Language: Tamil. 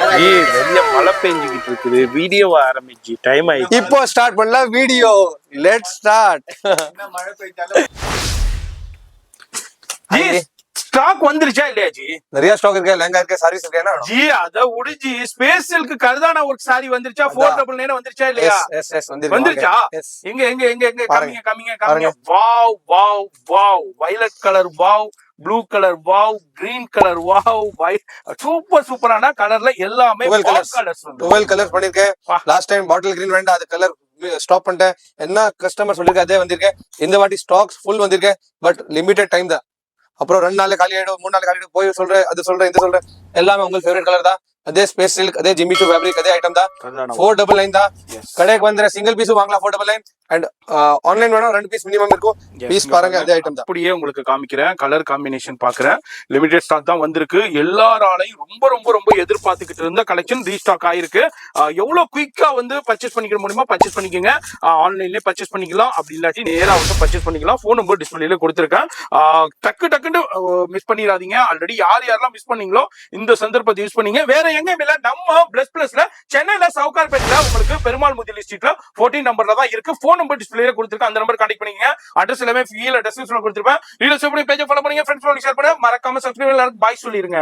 வெளிய மழை பெஞ்சுக்கிட்டு இருக்குது. வீடியோ ஆரம்பிச்சு டைம் ஆயிடுச்சு. இப்போ ஸ்டார்ட் பண்ணலாம் வீடியோ. Let's start. மழை பெஞ்சாலும் ஸ்டாக் வந்துருச்சா இல்லையா ஜி? நிறைய ஸ்டாக் இருக்கு, லெங்கா இருக்கு, சாரீஸ் இருக்கு. என்ன ஜி அத உடிஜி ஸ்பேஷலுக்கு கர்தானா ஒர்க் சாரி வந்துருச்சா? 499 வந்துருச்சா இல்லையா? எஸ் எஸ் வந்துருச்சு. வந்துருச்சா? எங்க எங்க எங்க எங்க காமிங்க. Wow wow wow. Violet colour wow, blue colour wow, green colour wow. சூப்பரான கலர்ல எல்லாமே 12 கலர்ஸ் பண்ணிருக்கேன். லாஸ்ட் டைம் பாட்டில் கிரீன் வேண்டாம், அது கலர் ஸ்டாப் பண்ணிட்டேன். என்ன கஸ்டமர் சொல்லிருக்க அதே வந்திருக்கேன். இந்த வாட்டி ஸ்டாக்ஸ் ஃபுல் வந்திருக்கேன், பட் லிமிடெட் டைம் தான். அப்புறம் 2 நாள் காலி ஆயிடும், 3 நாள் காலி ஆயிடும். போய் சொல்றேன், அது சொல்றேன், இது சொல்றேன். எல்லாமே உங்களுக்கு ஃபேவரட் கலர் தான். அதே ஸ்பேஸ் சில்க், அதே ஜிமிச்சூ ஃபேப்ரிக், அதே ஐட்டம் தான். 499 தான். கடைக்கு வந்து சிங்கிள் பீஸ் வாங்கலாம் 499. அண்ட் ஆன்லைன் வேணும் 2 பீஸ் மினிமம் இருக்கும். பீஸ் பாருங்க, அதே ஐட்டம் தான். அப்படியே உங்களுக்கு காமிக்கிறேன். கலர் காம்பினேஷன் பாக்குறேன். லிமிடெட் ஸ்டாக் தான் வந்திருக்கு. எல்லாராலையும் ரொம்ப ரொம்ப ரொம்ப எதிர்பார்த்துக்கிட்டு இருந்த கலெக்ஷன் ரீஸ்டாக் ஆயிருக்கு. எவ்வளவு குயிக்கா வந்து பர்ச்சேஸ் பண்ணிக்க முடியுமா பர்ச்சேஸ் பண்ணிக்கோங்க. ஆன்லைன்லயே பர்ச்சேஸ் பண்ணிக்கலாம், அப்படி இல்லாட்டி நேரா வந்து பர்ச்சேஸ் பண்ணிக்கலாம். போன் நம்பர் டிஸ்பிளேல கொடுத்துருக்கேன். டக்குன்னு மிஸ் பண்ணிடாதீங்க. ஆல்ரெடி யாரெல்லாம் மிஸ் பண்ணீங்களோ இந்த சந்தர்ப்பத்தை யூஸ் பண்ணீங்க. வேற எங்க இல்ல, நம்ம பிளஸ் பிளஸ்ல சென்னையில சவுகார்பேட்ல உங்களுக்கு பெருமாள் முதிலி ஸ்ட்ரீட்ல 14 நம்பர்ல தான் இருக்கு. போன் நம்பர் டிஸ்பிளேல கொடுத்துருக்கேன். அந்த நம்பர் கான்டாக்ட் பண்ணிக்கங்க. அட்ரஸ் எல்லாமே கீழ டிஸ்கிரிப்ஷன்ல கொடுத்துருப்பேன். வீடியோ பேஜ் ஃபாலோ பண்ணுங்க, ஃப்ரெண்ட்ஸ் ஷேர் பண்ணுங்க. மறக்காம சப்ஸ்கிரைப் எல்லாரும் பாய் சொல்லிருங்க.